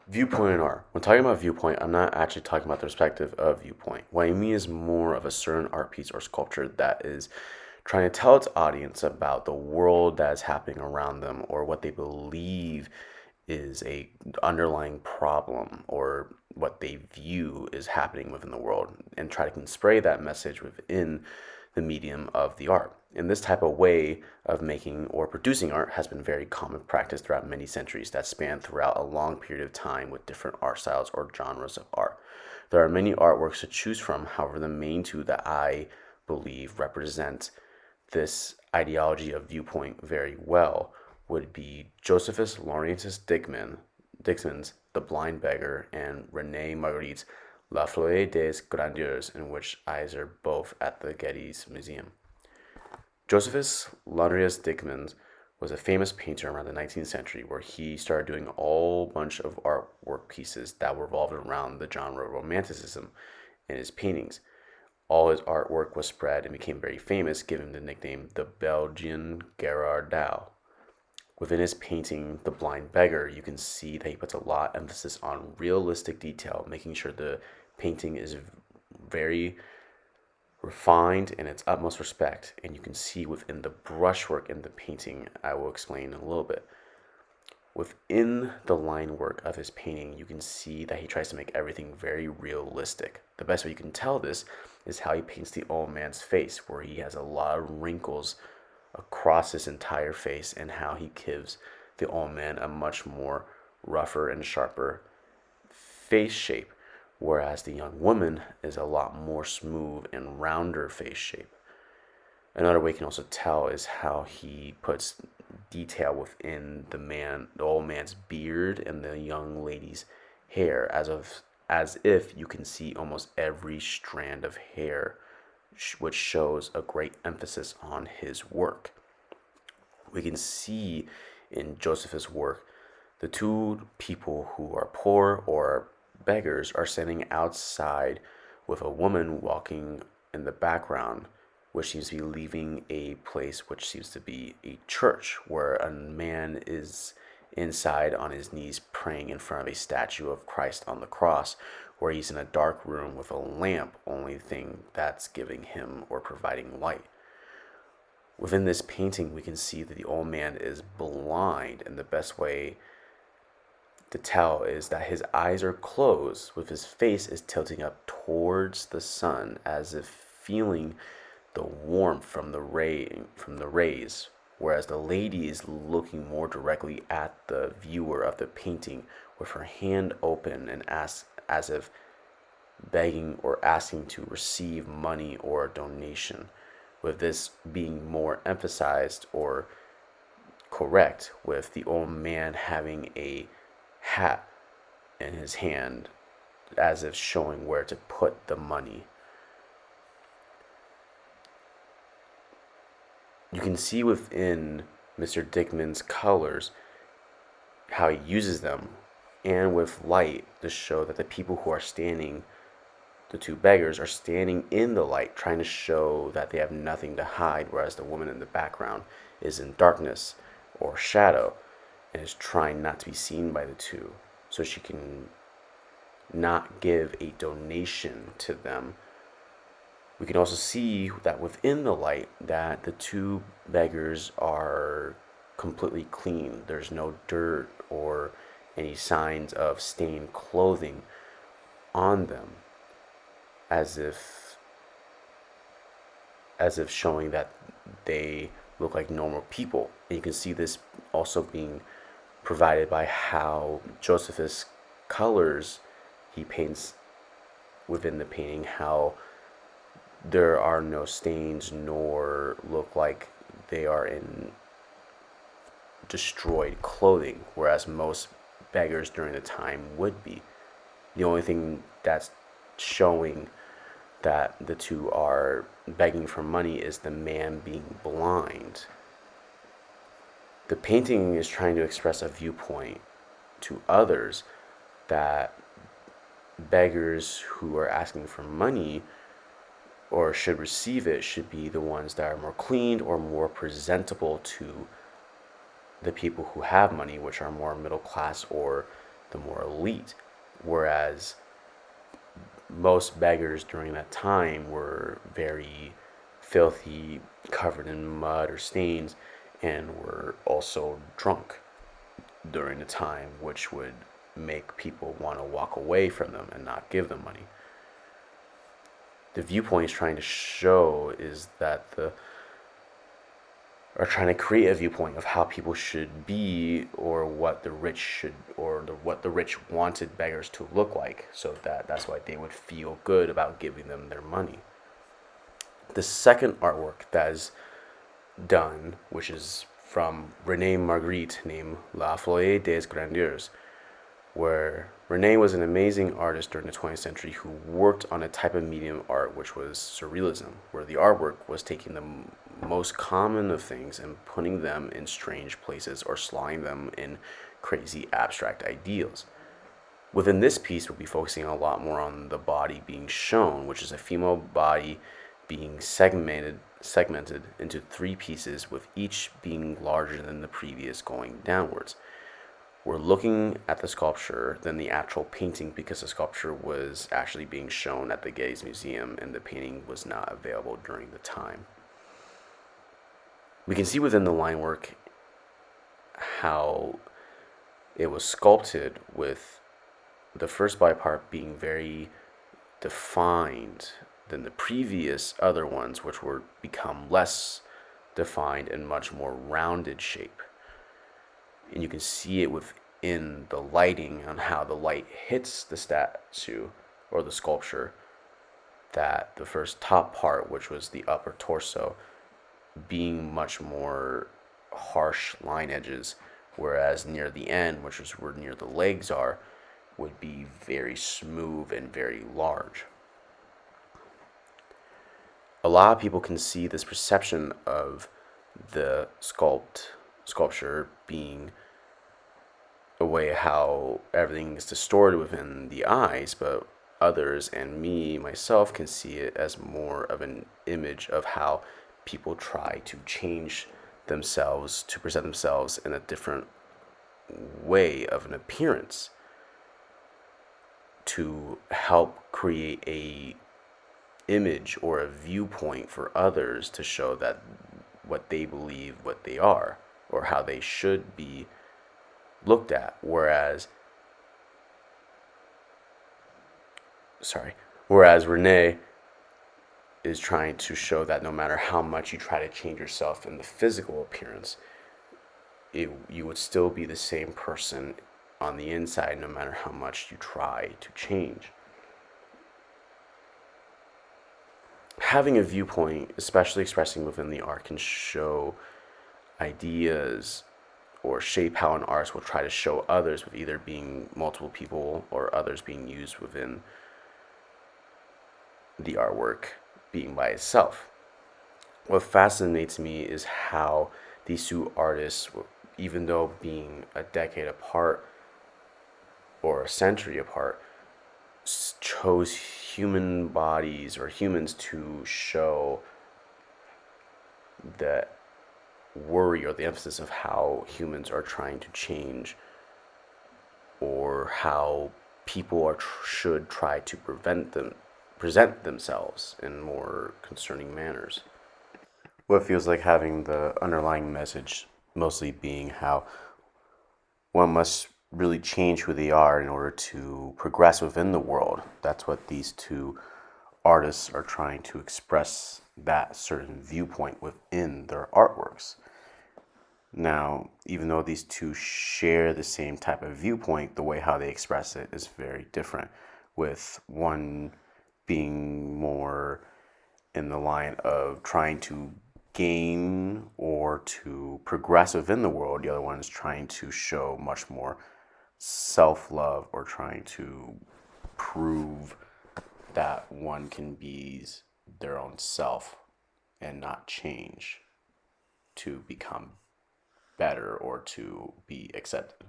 Viewpoint and art. When talking about viewpoint, I'm not actually talking about the perspective of viewpoint. What I mean is more of a certain art piece or sculpture that is trying to tell its audience about the world that is happening around them or what they believe is a underlying problem or what they view is happening within the world and try to convey that message within the medium of the art. And this type of way of making or producing art has been very common practice throughout many centuries that span throughout a long period of time with different art styles or genres of art. There are many artworks to choose from, however, the main two that I believe represent this ideology of viewpoint very well would be Josephus Laurentius Dixman's The Blind Beggar and Rene Magritte's La Folie des Grandeurs, in which eyes are both at the Getty's Museum. Josephus Laurentius Dixman was a famous painter around the 19th century where he started doing a whole bunch of artwork pieces that revolved around the genre of Romanticism in his paintings. All his artwork was spread and became very famous, giving him the nickname the Belgian Gerard Dow. Within his painting, The Blind Beggar, you can see that he puts a lot of emphasis on realistic detail, making sure the painting is very refined in its utmost respect. And you can see within the brushwork in the painting, I will explain in a little bit. Within the line work of his painting, you can see that he tries to make everything very realistic. The best way you can tell this is how he paints the old man's face, where he has a lot of wrinkles across his entire face, and how he gives the old man a much more rougher and sharper face shape, whereas the young woman is a lot more smooth and rounder face shape. Another way you can also tell is how he puts detail within the old man's beard and the young lady's hair, as if you can see almost every strand of hair, which shows a great emphasis on his work. We can see in Josephus' work the two people who are poor or beggars are standing outside with a woman walking in the background, which seems to be leaving a place which seems to be a church, where a man is inside on his knees praying in front of a statue of Christ on the cross, where he's in a dark room with a lamp, only thing that's giving him or providing light. Within this painting, we can see that the old man is blind, and the best way to tell is that his eyes are closed, with his face is tilting up towards the sun, as if feeling the warmth from the rays, whereas the lady is looking more directly at the viewer of the painting with her hand open and as if begging or asking to receive money or a donation, with this being more emphasized or correct with the old man having a hat in his hand as if showing where to put the money. You can see within Mr. Dickman's colors how he uses them, and with light to show that the people who are standing, the two beggars, are standing in the light, trying to show that they have nothing to hide, whereas the woman in the background is in darkness or shadow and is trying not to be seen by the two, so she can not give a donation to them. We can also see that within the light that the two beggars are completely clean. There's no dirt or any signs of stained clothing on them, as if showing that they look like normal people. And you can see this also being provided by how Josephus colors he paints within the painting, how there are no stains nor look like they are in destroyed clothing, whereas most beggars during the time would be. The only thing that's showing that the two are begging for money is the man being blind. The painting is trying to express a viewpoint to others that beggars who are asking for money or should receive it should be the ones that are more cleaned or more presentable to the people who have money, which are more middle class or the more elite. Whereas most beggars during that time were very filthy, covered in mud or stains, and were also drunk during the time, which would make people want to walk away from them and not give them money. The viewpoint is trying to show is that the are trying to create a viewpoint of how people should be, or what the rich should, or what the rich wanted beggars to look like, so that's why they would feel good about giving them their money. The second artwork that is done, which is from Rene Magritte, named La Folie des Grandeurs, where Rene was an amazing artist during the 20th century who worked on a type of medium art which was surrealism, where the artwork was taking the most common of things and putting them in strange places or slotting them in crazy abstract ideals. Within this piece, we'll be focusing a lot more on the body being shown, which is a female body being segmented into three pieces, with each being larger than the previous, going downwards. We're looking at the sculpture than the actual painting, because the sculpture was actually being shown at the Getty Museum and the painting was not available during the time. We can see within the line work how it was sculpted, with the first body part being very defined than the previous other ones, which were become less defined and much more rounded shape. And you can see it within the lighting, on how the light hits the statue or the sculpture, that the first top part, which was the upper torso, being much more harsh line edges, whereas near the end, which is where near the legs are, would be very smooth and very large. A lot of people can see this perception of the sculpture being a way how everything is distorted within the eyes, but others, and me myself, can see it as more of an image of how people try to change themselves to present themselves in a different way of an appearance, to help create a image or a viewpoint for others to show that what they believe what they are, or how they should be looked at. Whereas Rene is trying to show that no matter how much you try to change yourself in the physical appearance, you would still be the same person on the inside, no matter how much you try to change. Having a viewpoint, especially expressing within the art, can show ideas or shape how an artist will try to show others, with either being multiple people or others being used within the artwork being by itself. What fascinates me is how these two artists, even though being a decade apart or a century apart, chose human bodies or humans to show the worry or the emphasis of how humans are trying to change, or how people should try to present themselves in more concerning manners. What feels like having the underlying message mostly being how one must really change who they are in order to progress within the world. That's what these two artists are trying to express, that certain viewpoint within their artworks. Now, even though these two share the same type of viewpoint, the way how they express it is very different, with one being more in the line of trying to gain or to progress within the world. The other one is trying to show much more self-love, or trying to prove that one can be their own self and not change to become better or to be accepted.